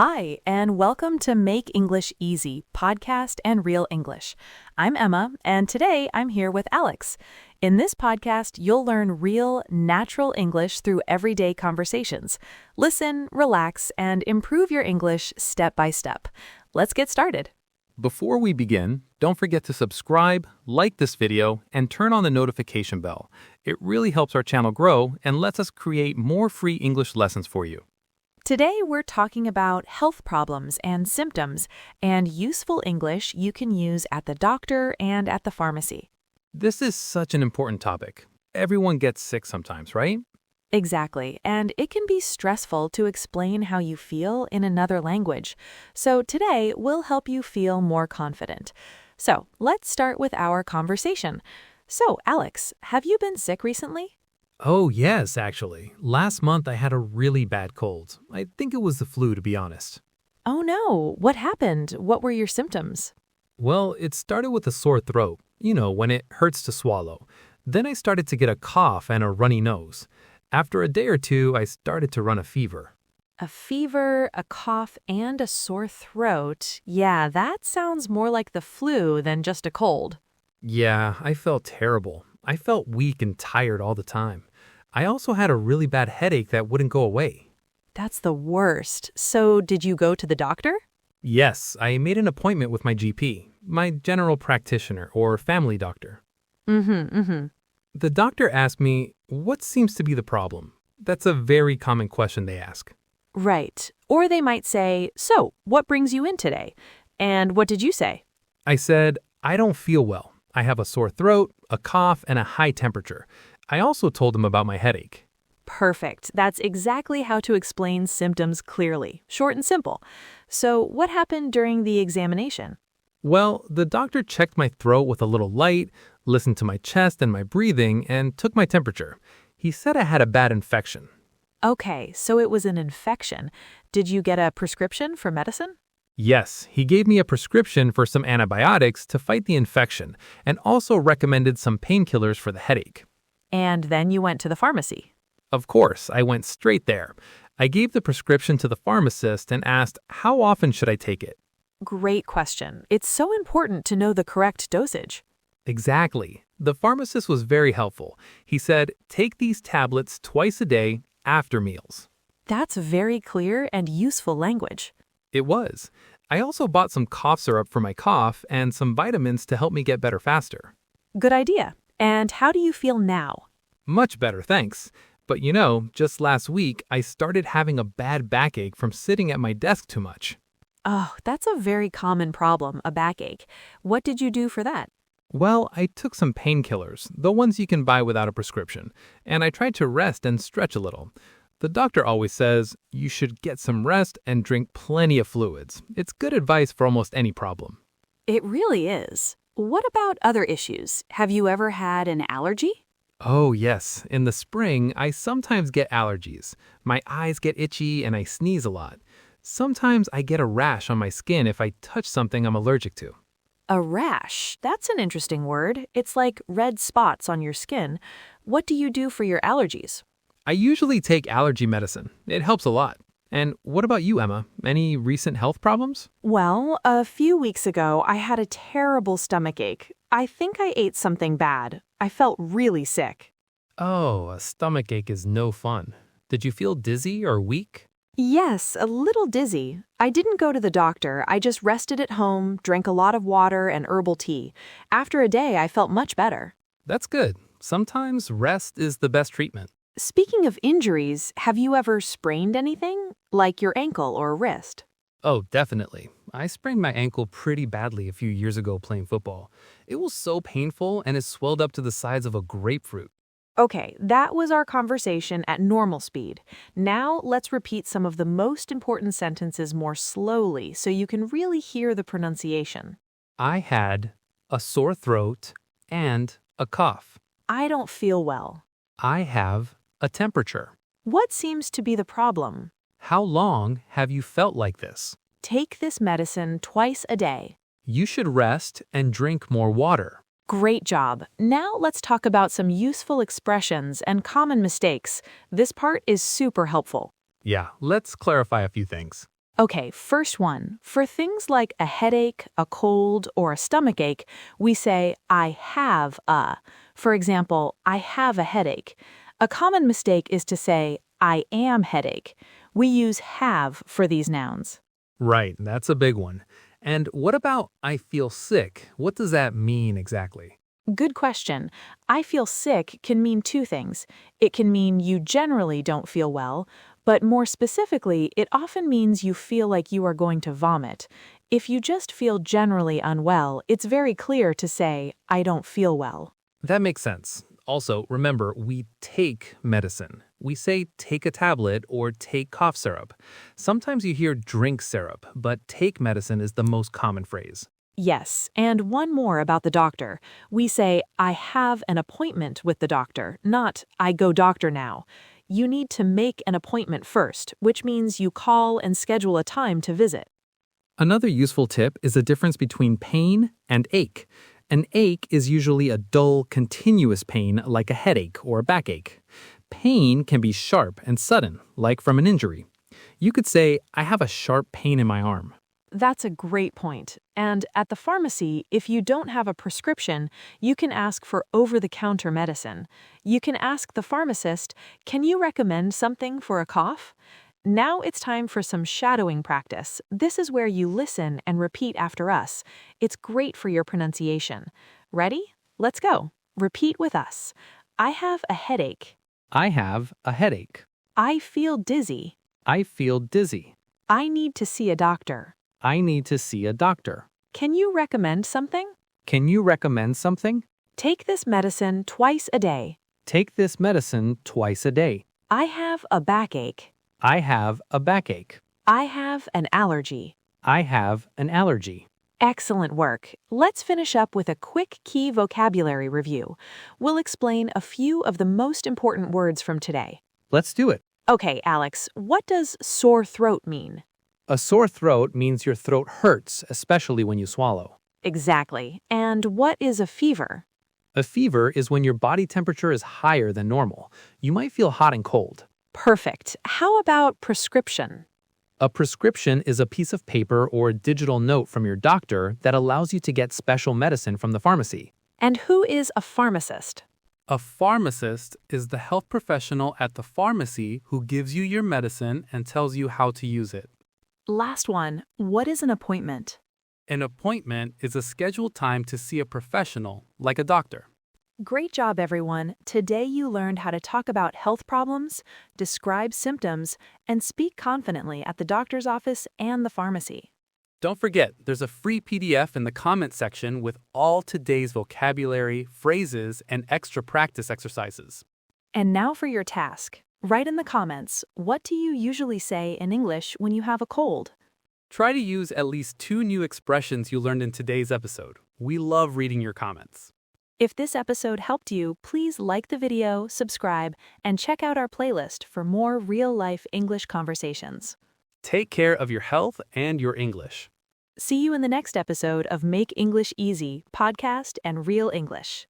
Hi, and welcome to Make English Easy, podcast and real English. I'm Emma, and today I'm here with Alex. In this podcast, you'll learn real, natural English through everyday conversations. Listen, relax, and improve your English step by step. Let's get started. Before we begin, don't forget to subscribe, like this video, and turn on the notification bell. It really helps our channel grow and lets us create more free English lessons for you. Today, we're talking about health problems and symptoms and useful English you can use at the doctor and at the pharmacy. This is such an important topic. Everyone gets sick sometimes, right? Exactly, and it can be stressful to explain how you feel in another language. So today, we'll help you feel more confident. So let's start with our conversation. So, Alex, have you been sick recently? Oh, yes, actually. Last month I had a really bad cold. I think it was the flu, to be honest. Oh no, what happened? What were your symptoms? Well, it started with a sore throat, when it hurts to swallow. Then I started to get a cough and a runny nose. After a day or two, I started to run a fever. A fever, a cough, and a sore throat. Yeah, that sounds more like the flu than just a cold. Yeah, I felt terrible. I felt weak and tired all the time. I also had a really bad headache that wouldn't go away. That's the worst. So did you go to the doctor? Yes, I made an appointment with my GP, my general practitioner or family doctor. The doctor asked me, what seems to be the problem? That's a very common question they ask. Right. Or they might say, so, what brings you in today? And what did you say? I said, I don't feel well. I have a sore throat, a cough, and a high temperature. I also told him about my headache. Perfect. That's exactly how to explain symptoms clearly, short and simple. So what happened during the examination? Well, the doctor checked my throat with a little light, listened to my chest and my breathing, and took my temperature. He said I had a bad infection. Okay, so it was an infection. Did you get a prescription for medicine? Yes, he gave me a prescription for some antibiotics to fight the infection and also recommended some painkillers for the headache. And then you went to the pharmacy. Of course, I went straight there. I gave the prescription to the pharmacist and asked, how often should I take it? Great question. It's so important to know the correct dosage. Exactly. The pharmacist was very helpful. He said, take these tablets twice a day after meals. That's very clear and useful language. It was. I also bought some cough syrup for my cough and some vitamins to help me get better faster. Good idea. And how do you feel now? Much better, thanks. But just last week, I started having a bad backache from sitting at my desk too much. Oh, that's a very common problem, a backache. What did you do for that? Well, I took some painkillers, the ones you can buy without a prescription, and I tried to rest and stretch a little. The doctor always says you should get some rest and drink plenty of fluids. It's good advice for almost any problem. It really is. What about other issues? Have you ever had an allergy? Oh, yes. In the spring, I sometimes get allergies. My eyes get itchy and I sneeze a lot. Sometimes I get a rash on my skin if I touch something I'm allergic to. A rash. That's an interesting word. It's like red spots on your skin. What do you do for your allergies? I usually take allergy medicine. It helps a lot. And what about you, Emma? Any recent health problems? Well, a few weeks ago, I had a terrible stomachache. I think I ate something bad. I felt really sick. Oh, a stomachache is no fun. Did you feel dizzy or weak? Yes, a little dizzy. I didn't go to the doctor. I just rested at home, drank a lot of water and herbal tea. After a day, I felt much better. That's good. Sometimes rest is the best treatment. Speaking of injuries, have you ever sprained anything, like your ankle or wrist? Oh, definitely. I sprained my ankle pretty badly a few years ago playing football. It was so painful and it swelled up to the size of a grapefruit. Okay, that was our conversation at normal speed. Now let's repeat some of the most important sentences more slowly so you can really hear the pronunciation. I had a sore throat and a cough. I don't feel well. I have a temperature. What seems to be the problem? How long have you felt like this? Take this medicine twice a day. You should rest and drink more water. Great job. Now let's talk about some useful expressions and common mistakes. This part is super helpful. Yeah, let's clarify a few things. Okay, first one. For things like a headache, a cold, or a stomach ache, we say, I have a. For example, I have a headache. A common mistake is to say, I am headache. We use have for these nouns. Right, that's a big one. And what about I feel sick? What does that mean exactly? Good question. I feel sick can mean two things. It can mean you generally don't feel well, but more specifically, it often means you feel like you are going to vomit. If you just feel generally unwell, it's very clear to say, I don't feel well. That makes sense. Also, remember, we take medicine. We say take a tablet or take cough syrup. Sometimes you hear drink syrup, but take medicine is the most common phrase. Yes, and one more about the doctor. We say, I have an appointment with the doctor, not I go doctor now. You need to make an appointment first, which means you call and schedule a time to visit. Another useful tip is the difference between pain and ache. An ache is usually a dull, continuous pain like a headache or a backache. Pain can be sharp and sudden, like from an injury. You could say, I have a sharp pain in my arm. That's a great point. And at the pharmacy, if you don't have a prescription, you can ask for over-the-counter medicine. You can ask the pharmacist, can you recommend something for a cough? Now it's time for some shadowing practice. This is where you listen and repeat after us. It's great for your pronunciation. Ready? Let's go. Repeat with us. I have a headache. I have a headache. I feel dizzy. I feel dizzy. I need to see a doctor. I need to see a doctor. Can you recommend something? Can you recommend something? Take this medicine twice a day. Take this medicine twice a day. I have a backache. I have a backache. I have an allergy. I have an allergy. Excellent work. Let's finish up with a quick key vocabulary review. We'll explain a few of the most important words from today. Let's do it. Okay, Alex, what does sore throat mean? A sore throat means your throat hurts, especially when you swallow. Exactly. And what is a fever? A fever is when your body temperature is higher than normal. You might feel hot and cold. Perfect. How about prescription? A prescription is a piece of paper or digital note from your doctor that allows you to get special medicine from the pharmacy. And who is a pharmacist? A pharmacist is the health professional at the pharmacy who gives you your medicine and tells you how to use it. Last one. What is an appointment? An appointment is a scheduled time to see a professional, like a doctor. Great job, everyone. Today you learned how to talk about health problems, describe symptoms, and speak confidently at the doctor's office and the pharmacy. Don't forget, there's a free PDF in the comment section with all today's vocabulary, phrases, and extra practice exercises. And now for your task. Write in the comments, what do you usually say in English when you have a cold? Try to use at least 2 new expressions you learned in today's episode. We love reading your comments. If this episode helped you, please like the video, subscribe, and check out our playlist for more real-life English conversations. Take care of your health and your English. See you in the next episode of Make English Easy podcast and Real English.